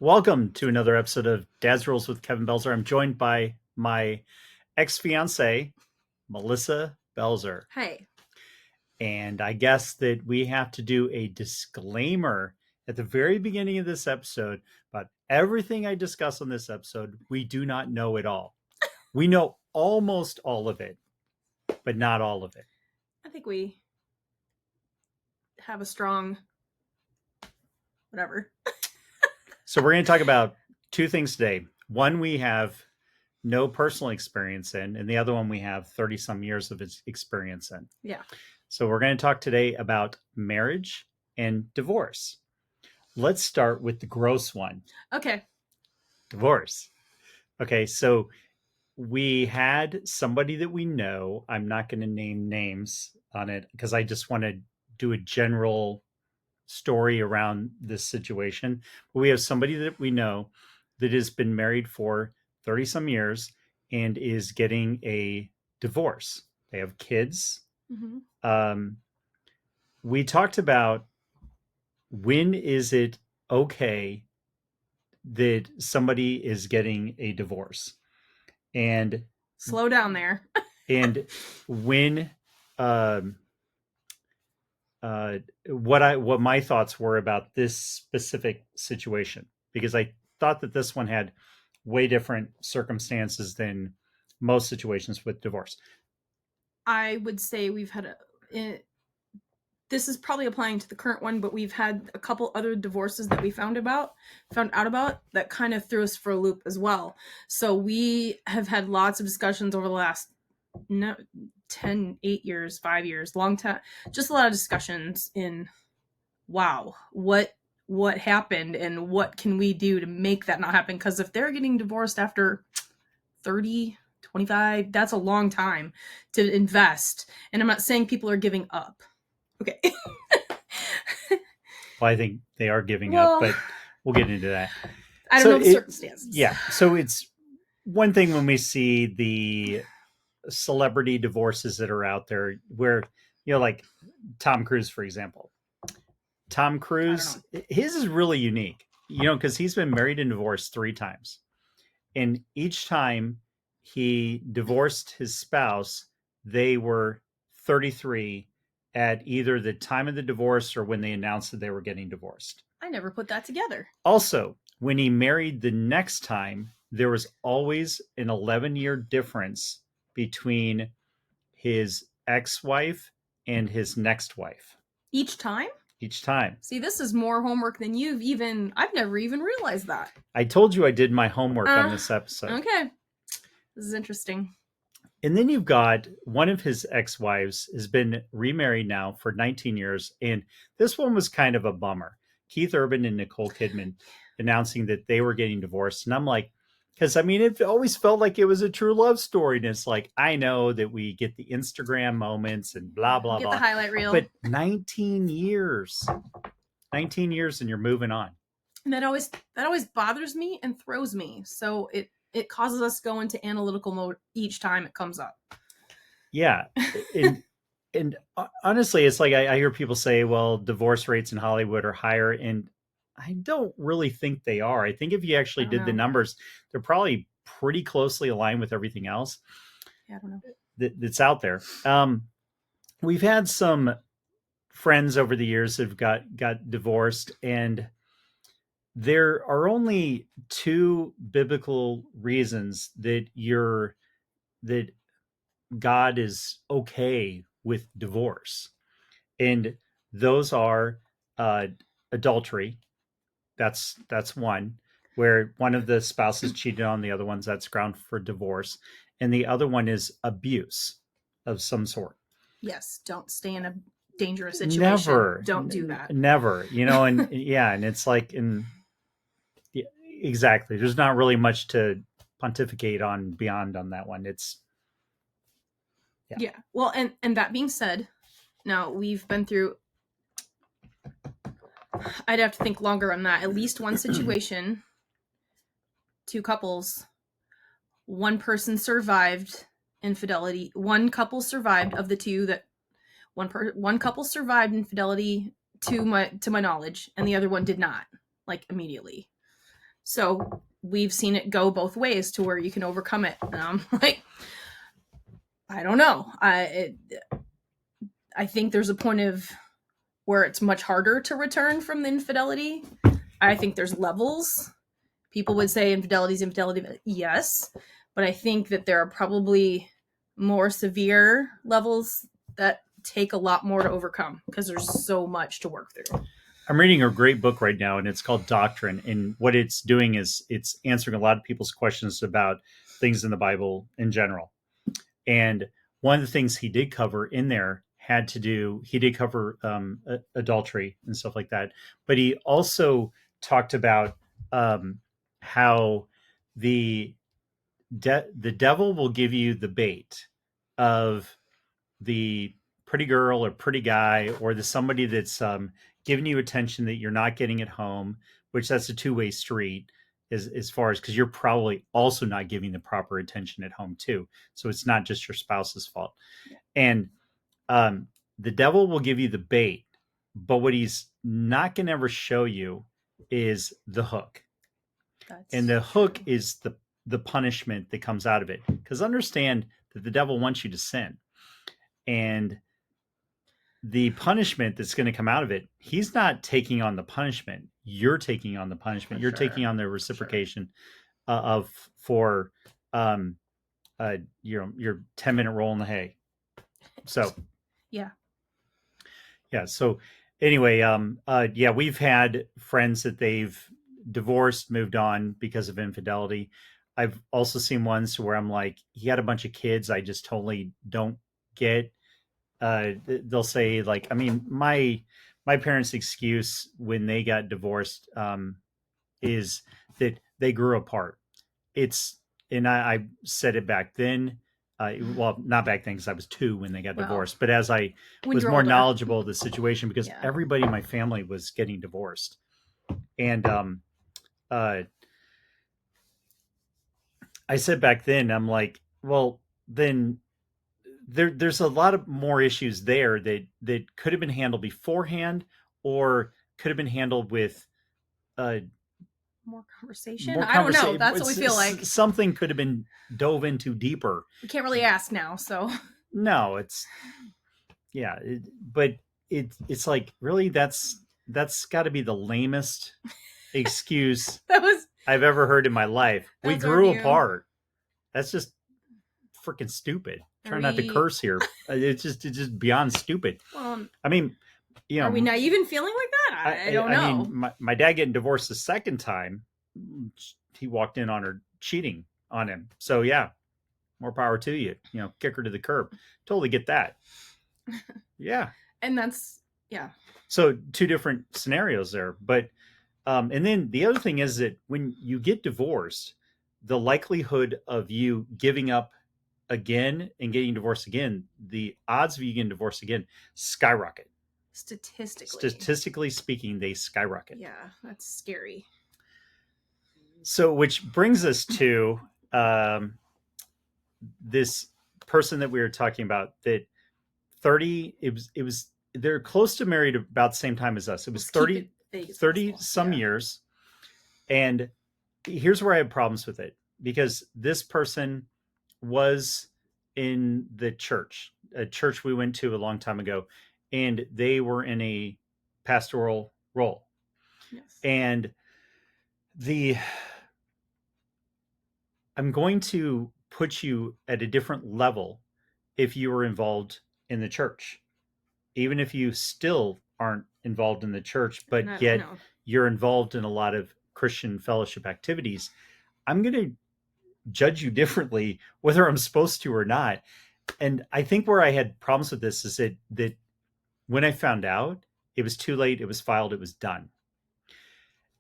Welcome to another episode of Dad's Rules with Kevin Belzer. I'm joined by my ex-fiancée, Melissa Belzer. Hey. And I guess that we have to do a disclaimer at the very beginning of this episode about everything I discuss on this episode. We do not know it all. We know almost all of it, but not all of it. I think we have a strong whatever. So we're going to talk about two things today. One we have no personal experience in, and the other one we have 30 some years of experience in. Yeah. So we're going to talk today about marriage and divorce. Let's start with the gross one. Okay. Divorce. Okay, so we had somebody that we know. I'm not going to name names on it because I just want to do a general story around this situation. But we have somebody that we know that has been married for 30 some years and is getting a divorce. They have kids. Mm-hmm. We talked about when is it okay that somebody is getting a divorce, and slow down there. And when what my thoughts were about this specific situation, because I thought that this one had way different circumstances than most situations with divorce. I would say we've had this is probably applying to the current one, but we've had a couple other divorces that we found out about that kind of threw us for a loop as well. So we have had lots of discussions over the last 8 years, 5 years, long time, just a lot of discussions in, wow, what happened and what can we do to make that not happen? Because if they're getting divorced after 30, 25, that's a long time to invest. And I'm not saying people are giving up. Okay. Well, I think they are giving up, but we'll get into that. I don't know the circumstances. Yeah. So it's one thing when we see the celebrity divorces that are out there where, like Tom Cruise, for example. Tom Cruise, his is really unique, because he's been married and divorced 3 times. And each time he divorced his spouse, they were 33 at either the time of the divorce or when they announced that they were getting divorced. I never put that together. Also, when he married the next time, there was always an 11-year difference between his ex-wife and his next wife. Each time? Each time. See, this is more homework than I've never even realized that. I told you I did my homework on this episode. Okay. This is interesting. And then you've got one of his ex-wives has been remarried now for 19 years. And this one was kind of a bummer. Keith Urban and Nicole Kidman announcing that they were getting divorced. And I'm like, because it always felt like it was a true love story. And it's like, I know that we get the Instagram moments and blah, blah, blah. Get the highlight reel. But 19 years and you're moving on. And that always bothers me and throws me. So it causes us to go into analytical mode each time it comes up. Yeah. And honestly, it's like I hear people say, well, divorce rates in Hollywood are higher. And I don't really think they are. I think if you actually did the numbers, they're probably pretty closely aligned with everything else. Yeah, I don't know. That's out there. We've had some friends over the years that have got divorced, and there are only 2 biblical reasons that God is okay with divorce. And those are adultery. That's one, where one of the spouses cheated on the other ones. That's ground for divorce. And the other one is abuse of some sort. Yes. Don't stay in a dangerous situation. Never. Don't do that. Never. And yeah. And it's like, exactly. There's not really much to pontificate on beyond on that one. It's. Yeah. Well, and that being said, now we've been through, I'd have to think longer on that. At least one situation, 2 couples, one person survived infidelity. One couple survived of the 2 that one couple survived infidelity to my knowledge, and the other one did not, like immediately. So we've seen it go both ways to where you can overcome it. And I'm like, I don't know. I think there's a point of where it's much harder to return from the infidelity. I think there's levels. People would say infidelity is infidelity. Yes. But I think that there are probably more severe levels that take a lot more to overcome because there's so much to work through. I'm reading a great book right now, and it's called Doctrine. And what it's doing is it's answering a lot of people's questions about things in the Bible in general. And one of the things he did cover in there had to do, he did cover adultery and stuff like that. But he also talked about how the the devil will give you the bait of the pretty girl or pretty guy or the somebody that's giving you attention that you're not getting at home, which that's a two-way street as far as because you're probably also not giving the proper attention at home too. So it's not just your spouse's fault. And the devil will give you the bait, but what he's not going to ever show you is the hook. And the hook is the punishment that comes out of it. Because understand that the devil wants you to sin. And the punishment that's going to come out of it, he's not taking on the punishment. You're taking on the punishment. You're taking on the reciprocation of for your 10-minute roll in the hay. So yeah. So anyway, we've had friends that they've divorced, moved on because of infidelity. I've also seen ones where I'm like, he had a bunch of kids I just totally don't get. They'll say like, I mean, my parents' excuse when they got divorced is that they grew apart. And I said it back then. Well, not back then because I was 2 when they got divorced, but as I was more knowledgeable of the situation because everybody in my family was getting divorced. And I said back then, I'm like, well, then there's a lot of more issues there that could have been handled beforehand or could have been handled with more conversation. I don't know. That's what we feel like. Something could have been dove into deeper. We can't really ask now, so. No, it's but it's like really that's got to be the lamest excuse I've ever heard in my life. We grew apart. That's just freaking stupid. Try not to curse here. It's just beyond stupid. I mean, are we naive in feeling like that? I don't know. I mean, my dad getting divorced the second time, he walked in on her cheating on him. So yeah, more power to you. Kick her to the curb. Totally get that. Yeah. And that's So 2 different scenarios there, but and then the other thing is that when you get divorced, the likelihood of you giving up again and getting divorced again, the odds of you getting divorced again skyrocket. Statistically speaking, they skyrocket. Yeah, that's scary. So, which brings us to this person that we were talking about. That 30, it was they're close to married about the same time as us. It was 30 some years, and here's where I have problems with it because this person was in the church, a church we went to a long time ago, and they were in a pastoral role. Yes. And I'm going to put you at a different level if you were involved in the church, even if you still aren't involved in the church, but yet you're involved in a lot of Christian fellowship activities. I'm going to judge you differently whether I'm supposed to or not. And I think where I had problems with this is that when I found out, it was too late, it was filed, it was done.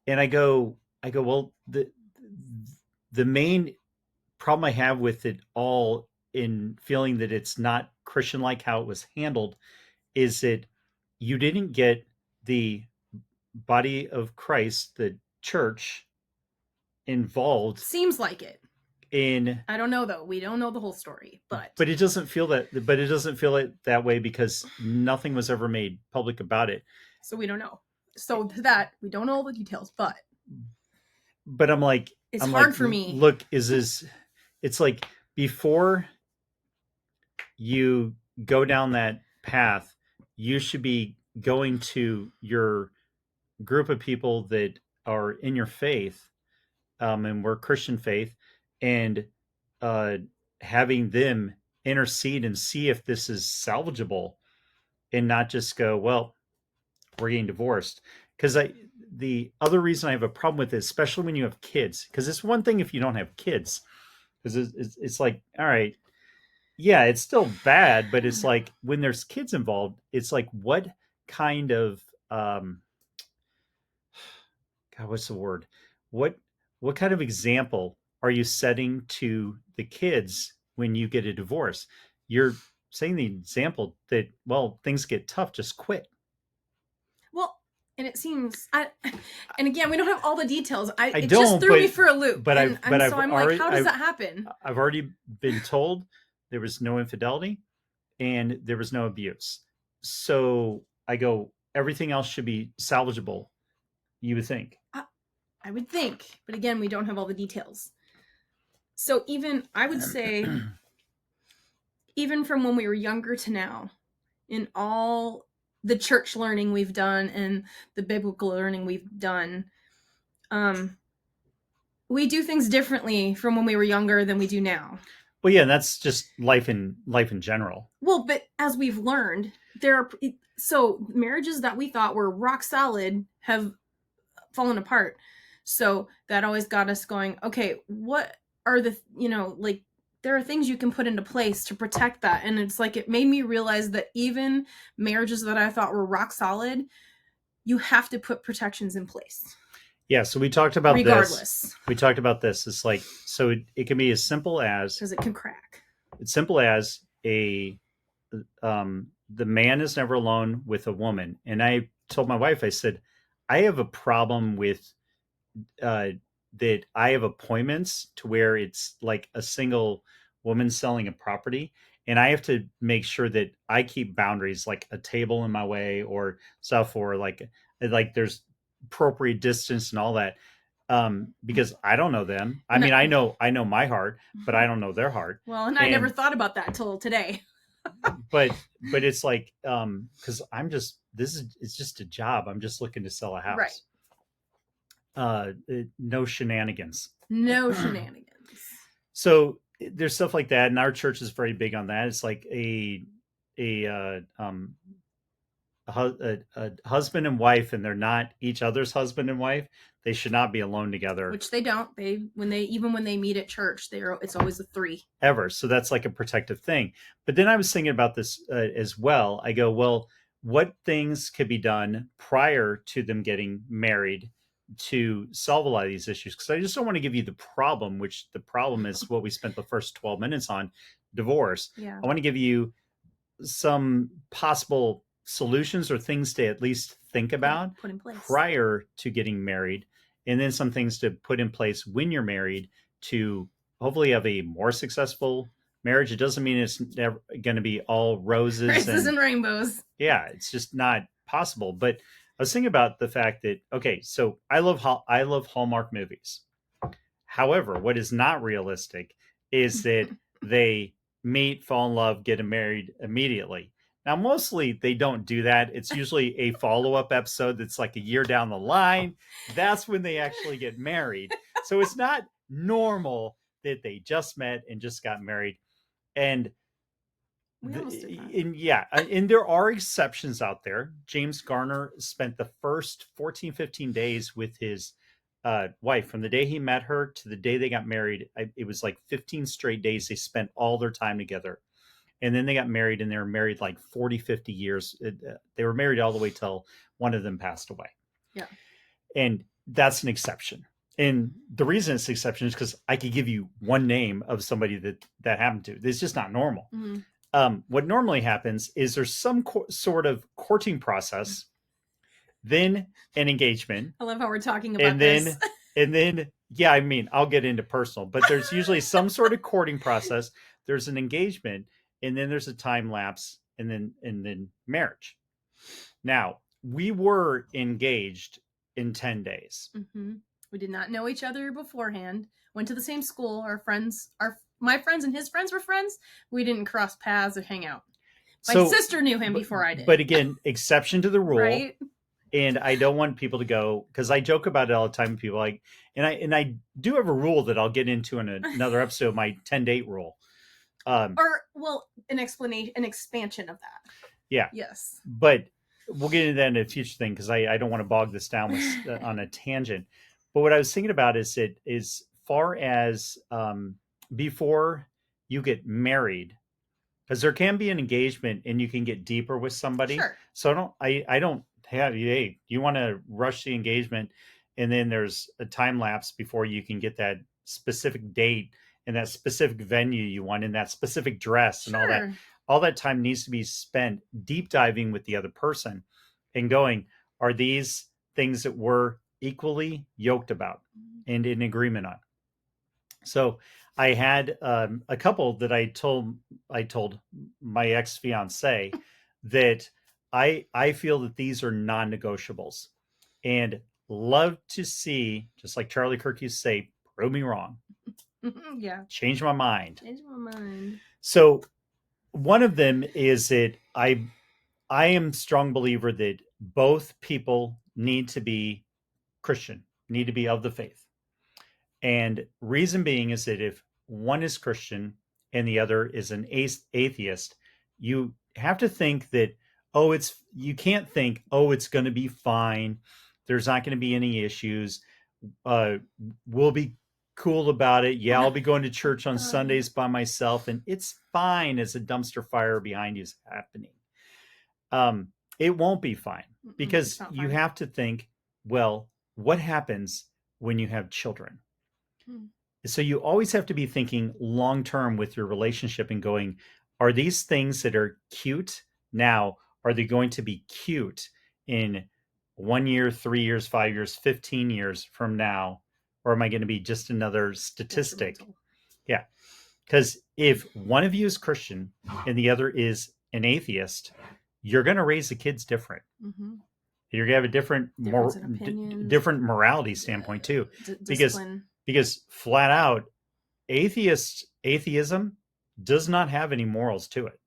And I go, well, the main problem I have with it all in feeling that it's not Christian-like how it was handled is that you didn't get the body of Christ, the church, involved. Seems like it. I don't know though. We don't know the whole story, but it doesn't feel that. But it doesn't feel it that way because nothing was ever made public about it. So we don't know. So that we don't know all the details, but but I'm like, It's I'm hard like, for me. look, it's like before you go down that path, you should be going to your group of people that are in your faith, and we're Christian faith, and uh, having them intercede and see if this is salvageable, and not just go, well, we're getting divorced. Because the other reason I have a problem with it, especially when you have kids, because it's one thing if you don't have kids, because it's like, all right, yeah, it's still bad, but it's like when there's kids involved, it's like what kind of God, what's the word? What what kind of example are you setting to the kids when you get a divorce? You're saying the example that, well, things get tough, just quit. Well, and it seems and again, we don't have all the details. I It just don't, threw me for a loop, but and so I'm like, how does I've that happen? I've already been told there was no infidelity and there was no abuse. So I go, everything else should be salvageable, you would think. I would think, but again, we don't have all the details. So even I would say, even from when we were younger to now, in all the church learning we've done and the biblical learning we've done, we do things differently from when we were younger than we do now. Well, yeah, and that's just life in general. Well, but as we've learned, so marriages that we thought were rock solid have fallen apart. So that always got us going, okay, what are like there are things you can put into place to protect that. And it's like it made me realize that even marriages that I thought were rock solid, you have to put protections in place. Yeah, so we talked about regardless. We talked about this. It's like, so it can be as simple as, because it can crack. It's simple as the man is never alone with a woman. And I told my wife, I said, I have a problem with that I have appointments to where it's like a single woman selling a property, and I have to make sure that I keep boundaries, like a table in my way or stuff, or like there's appropriate distance and all that, because I don't know them. I mean, I know my heart, but I don't know their heart. Well, and I never thought about that until today. but it's like, because it's just a job. I'm just looking to sell a house. Right. No shenanigans. No shenanigans. So there's stuff like that, and our church is very big on that. It's like a husband and wife, and they're not each other's husband and wife. They should not be alone together. Which they don't. When they meet at church, it's always a three. Ever. So that's like a protective thing. But then I was thinking about this as well. I go, well, what things could be done prior to them getting married to solve a lot of these issues? Because I just don't want to give you the problem, which the problem is what we spent the first 12 minutes on, divorce. Yeah. I want to give you some possible solutions or things to at least think about put in place prior to getting married, and then some things to put in place when you're married to hopefully have a more successful marriage. It doesn't mean it's never going to be all roses and rainbows. Yeah, it's just not possible. But I was thinking about the fact that, okay, so I love Hallmark movies. However, what is not realistic is that they meet, fall in love, get married immediately. Now, mostly they don't do that. It's usually a follow-up episode that's like a year down the line. That's when they actually get married. So it's not normal that they just met and just got married. And and there are exceptions out there. James Garner spent the first 14, 15 days with his wife. From the day he met her to the day they got married, it was like 15 straight days they spent all their time together. And then they got married, and they were married like 40, 50 years. They were married all the way till one of them passed away. Yeah. And that's an exception. And the reason it's an exception is because I could give you one name of somebody that happened to. It's just not normal. Mm-hmm. What normally happens is there's some sort of courting process, then an engagement. I love how we're talking about this. And then, yeah, I mean, I'll get into personal, but there's usually some sort of courting process. There's an engagement, and then there's a time lapse, and then marriage. Now, we were engaged in 10 days. Mm-hmm. We did not know each other beforehand. Went to the same school. My friends and his friends were friends. We didn't cross paths or hang out. My sister knew him before I did. But again, exception to the rule. Right? And I don't want people to go, because I joke about it all the time with people, like, and I do have a rule that I'll get into in another episode, my 10-date rule. An expansion of that. Yeah. Yes. But we'll get into that in a future thing, because I don't want to bog this down with, on a tangent. But what I was thinking about is that as far as before you get married, because there can be an engagement and you can get deeper with somebody. Sure. So I don't have, hey, you want to rush the engagement, and then there's a time lapse before you can get that specific date and that specific venue you want in that specific dress and all that time needs to be spent deep diving with the other person and going, are these things that we're equally yoked about and in agreement on? So I had a couple that I told my ex-fiance that I feel that these are non-negotiables, and love to see, just like Charlie Kirk used to say, prove me wrong. Yeah. Change my mind. Change my mind. So one of them is that I am a strong believer that both people need to be Christian, need to be of the faith. And reason being is that if one is Christian and the other is an atheist, you have to think that, you can't think, it's going to be fine. There's not going to be any issues. We'll be cool about it. Yeah, I'll be going to church on Sundays by myself, and it's fine as a dumpster fire behind you is happening. It won't be fine, because you have to think, well, what happens when you have children? So you always have to be thinking long-term with your relationship and going, are these things that are cute now, are they going to be cute in 1 year, 3 years, 5 years, 15 years from now? Or am I going to be just another statistic? Yeah. Because if one of you is Christian and the other is an atheist, you're going to raise the kids different. Mm-hmm. You're going to have a different morality standpoint too. Because flat out, atheism does not have any morals to it.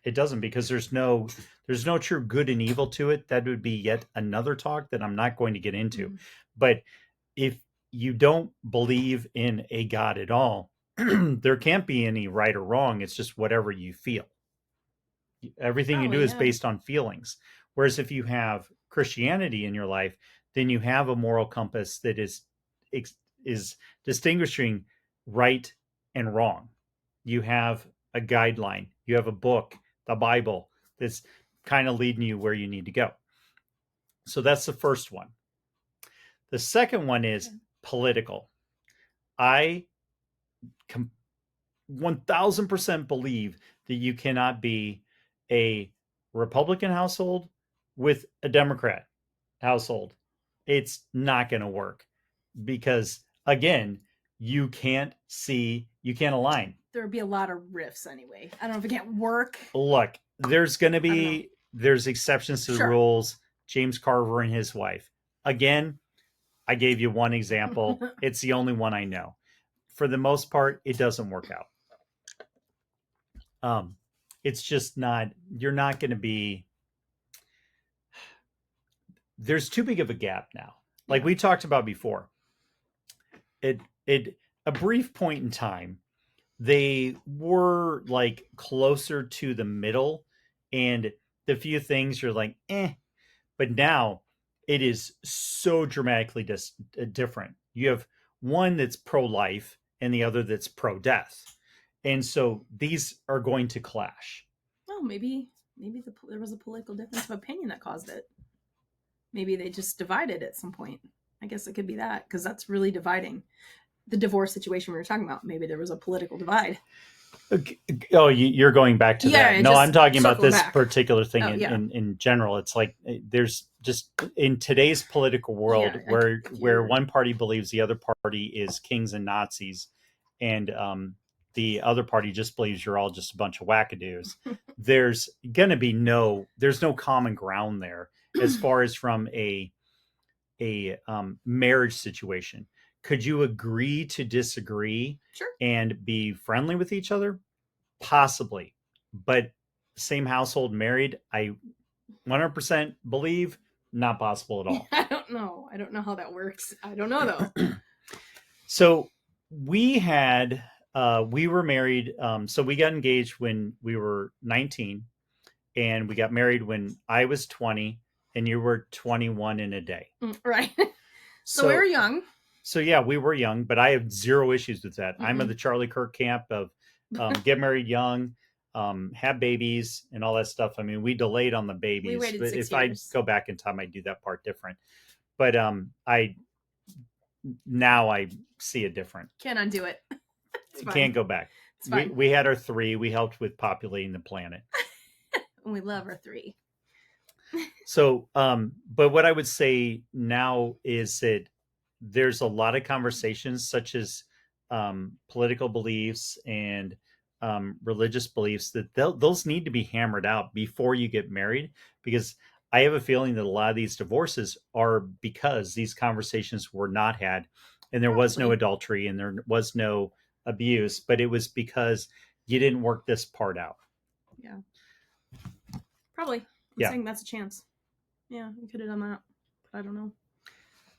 It doesn't, because there's no true good and evil to it. That would be yet another talk that I'm not going to get into. Mm-hmm. But if you don't believe in a God at all, there can't be any right or wrong. It's just whatever you feel. Everything you do is based on feelings. Whereas if you have Christianity in your life, then you have a moral compass that is distinguishing right and wrong. You have a guideline. You have a book, the Bible, that's kind of leading you where you need to go. So that's the first one. The second one is political. I 1000% believe that you cannot be a Republican household with a Democrat household. It's not going to work, because again, you can't align. There would be a lot of rifts anyway. I don't know if it can't work. Look, there's exceptions to the rules. James Carver and his wife. Again, I gave you one example. It's the only one I know. For the most part, it doesn't work out. It's just not, you're not going to be, there's too big of a gap now. Like we talked about before. At a brief point in time, they were like closer to the middle, and the few things you're like, but now it is so dramatically different. You have one that's pro-life and the other that's pro-death. And so these are going to clash. Well, maybe there was a political difference of opinion that caused it. Maybe they just divided at some point. I guess it could be that, because that's really dividing. The divorce situation we were talking about, maybe there was a political divide. Oh, you're going back to that. No, I'm talking about this particular thing in general. It's like there's just in today's political world where one party believes the other party is kings and Nazis, and the other party just believes you're all just a bunch of wackadoos. There's no common ground there as far as from a a marriage situation. Could you agree to disagree Sure. and be friendly with each other? Possibly. But same household, married, I 100% believe not possible at all. I don't know. I don't know how that works. I don't know though. So we were married. So we got engaged when we were 19, and we got married when I was 20 and you were 21 in a day. Right. So we were young. So yeah, we were young, but I have zero issues with that. I'm of the Charlie Kirk camp of get married young, have babies and all that stuff. I mean, we delayed on the babies. We waited but 6 if years. I go back in time, I'd do that part different. But I see it different. Can't undo it. Can't go back. We had our 3. We helped with populating the planet. And we love our 3. So, but what I would say now is that there's a lot of conversations such as political beliefs and religious beliefs that those need to be hammered out before you get married, because I have a feeling that a lot of these divorces are because these conversations were not had, and there was no adultery and there was no abuse, but it was because you didn't work this part out. Yeah. Probably. I'm saying that's a chance. Yeah, we could have done that, but I don't know.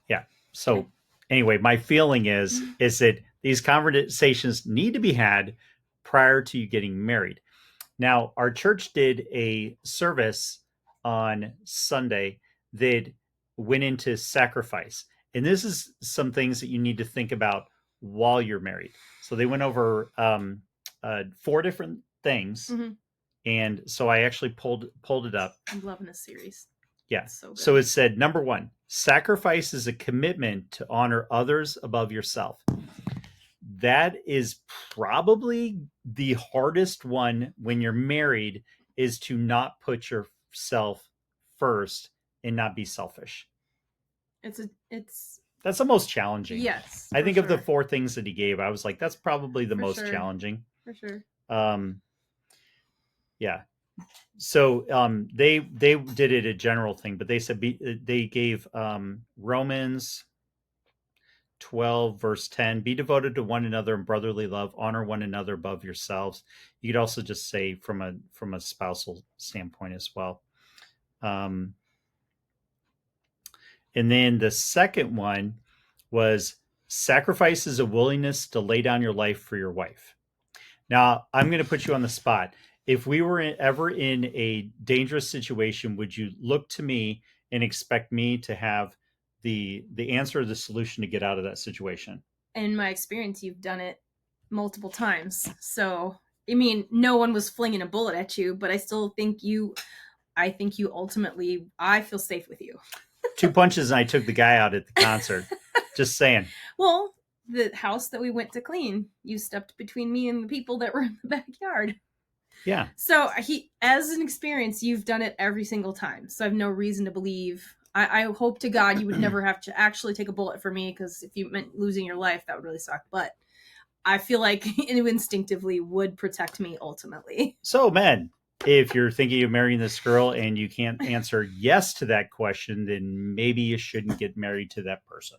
Yeah. So anyway, my feeling is that these conversations need to be had prior to you getting married. Now, our church did a service on Sunday that went into sacrifice. And this is some things that you need to think about while you're married. So they went over 4 different things. And so I actually pulled it up. I'm loving this series. Yeah. So it said, number 1, sacrifice is a commitment to honor others above yourself. That is probably the hardest one when you're married, is to not put yourself first and not be selfish. That's the most challenging. Yes. I think of the 4 things that he gave, I was like, that's probably the most challenging. For sure. Yeah. So they did it a general thing, but they said they gave Romans 12 verse 10, be devoted to one another in brotherly love, honor one another above yourselves. You could also just say from a spousal standpoint as well. And then the second one was sacrifice is a willingness to lay down your life for your wife. Now, I'm going to put you on the spot. If we were ever in a dangerous situation, would you look to me and expect me to have the answer or the solution to get out of that situation? In my experience, you've done it multiple times. So, I mean, no one was flinging a bullet at you, but I still think I ultimately, I feel safe with you. 2 punches and I took the guy out at the concert. Just saying. Well, the house that we went to clean, you stepped between me and the people that were in the backyard. Yeah. So as an experience, you've done it every single time. So I have no reason to believe. I hope to God you would never have to actually take a bullet for me, because if you meant losing your life, that would really suck. But I feel like you instinctively would protect me ultimately. So, men, if you're thinking of marrying this girl and you can't answer yes to that question, then maybe you shouldn't get married to that person.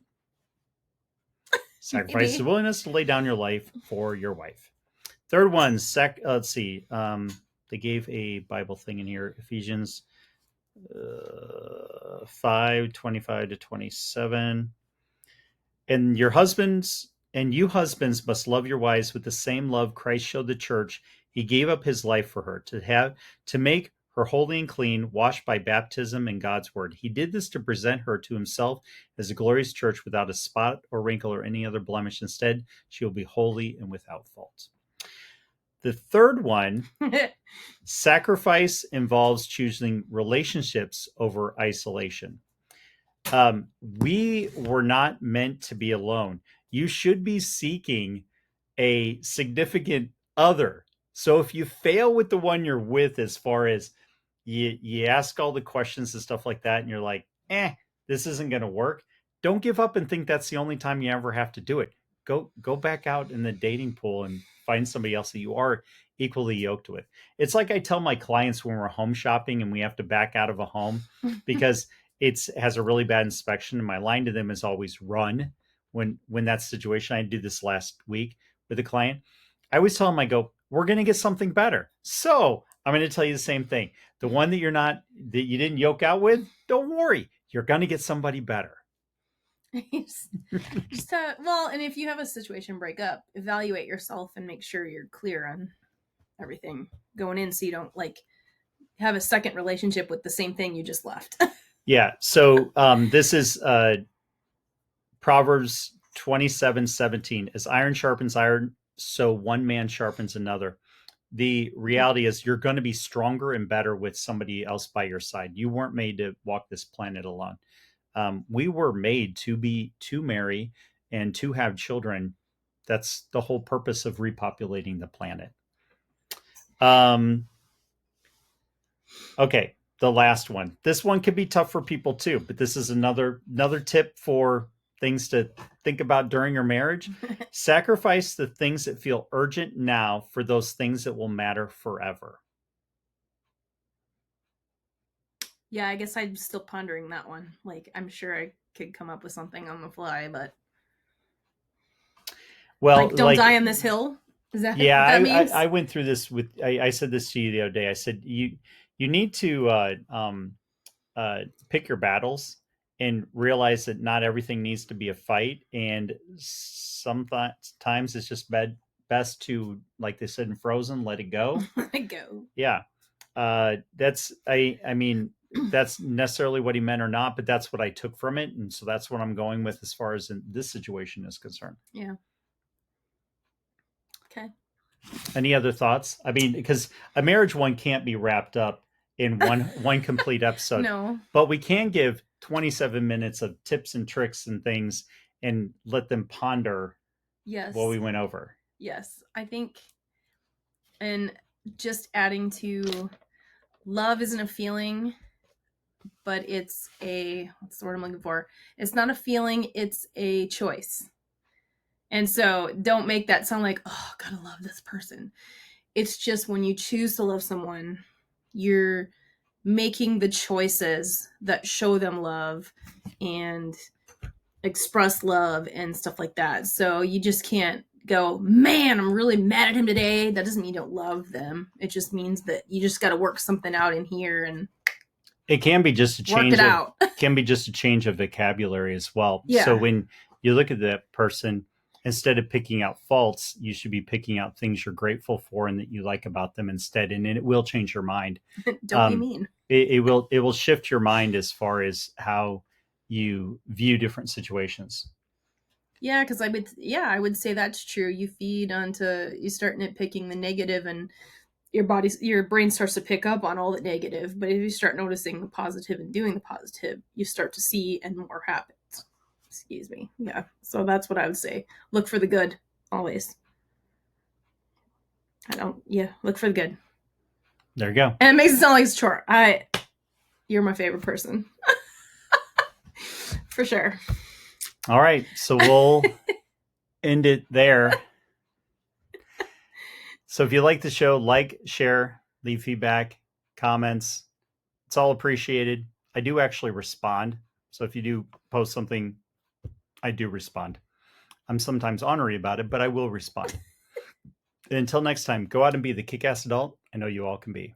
Sacrifice the willingness to lay down your life for your wife. Third one, let's see. They gave a Bible thing in here, Ephesians 5:25-27. And you husbands must love your wives with the same love Christ showed the church. He gave up his life for her, to make her holy and clean, washed by baptism and God's word. He did this to present her to himself as a glorious church without a spot or wrinkle or any other blemish. Instead, she will be holy and without fault. The third one, sacrifice involves choosing relationships over isolation. We were not meant to be alone. You should be seeking a significant other. So if you fail with the one you're with, as far as you ask all the questions and stuff like that, and you're like, this isn't going to work, don't give up and think that's the only time you ever have to do it. Go back out in the dating pool and find somebody else that you are equally yoked with. It's like I tell my clients when we're home shopping and we have to back out of a home, because it has a really bad inspection, and my line to them is always run when that's the situation. I did this last week with a client. I always tell them, I go, we're going to get something better. So I'm going to tell you the same thing. The one that you didn't yoke out with, don't worry. You're going to get somebody better. Well, and if you have a situation break up, evaluate yourself and make sure you're clear on everything going in, so you don't like have a second relationship with the same thing you just left. Yeah. So this is Proverbs 27:17. As iron sharpens iron, so one man sharpens another. The reality is you're going to be stronger and better with somebody else by your side. You weren't made to walk this planet alone. We were made to marry and to have children. That's the whole purpose of repopulating the planet. Okay, the last one. This one could be tough for people too, but this is another tip for things to think about during your marriage. Sacrifice the things that feel urgent now for those things that will matter forever. Yeah, I guess I'm still pondering that one. Like, I'm sure I could come up with something on the fly, but well, like, don't die on this hill. Is that yeah, what that means? I went through this with. I said this to you the other day. I said you need to pick your battles and realize that not everything needs to be a fight, and sometimes it's just best to, like they said in Frozen, let it go. Let it go. Yeah, that's I mean that's necessarily what he meant or not, but that's what I took from it, and so that's what I'm going with as far as in this situation is concerned. Yeah. Okay. Any other thoughts? I mean, because a marriage one can't be wrapped up in one complete episode. No. But we can give 27 minutes of tips and tricks and things and let them ponder what we went over. Yes. I think, and just adding to, love isn't a feeling, but it's what's the word I'm looking for? It's not a feeling, it's a choice. And so don't make that sound like, oh, gotta love this person. It's just when you choose to love someone, you're making the choices that show them love and express love and stuff like that. So you just can't go, man, I'm really mad at him today. That doesn't mean you don't love them. It just means that you just got to work something out in here, and it can be just a change. Work it out. Can be just a change of vocabulary as well. Yeah. So when you look at that person, instead of picking out faults, you should be picking out things you're grateful for and that you like about them instead. And it will change your mind. Don't be mean. It will shift your mind as far as how you view different situations. Yeah, because I would say that's true. You you start nitpicking the negative, and your brain starts to pick up on all the negative. But if you start noticing the positive and doing the positive, you start to see and more happens. Excuse me. Yeah. So that's what I would say. Look for the good always. Look for the good. There you go. And it makes it sound like it's a chore. You're my favorite person. For sure. All right. So we'll end it there. So if you like the show, like, share, leave feedback, comments. It's all appreciated. I do actually respond. So if you do post something, I do respond. I'm sometimes ornery about it, but I will respond. Until next time, go out and be the kick-ass adult I know you all can be.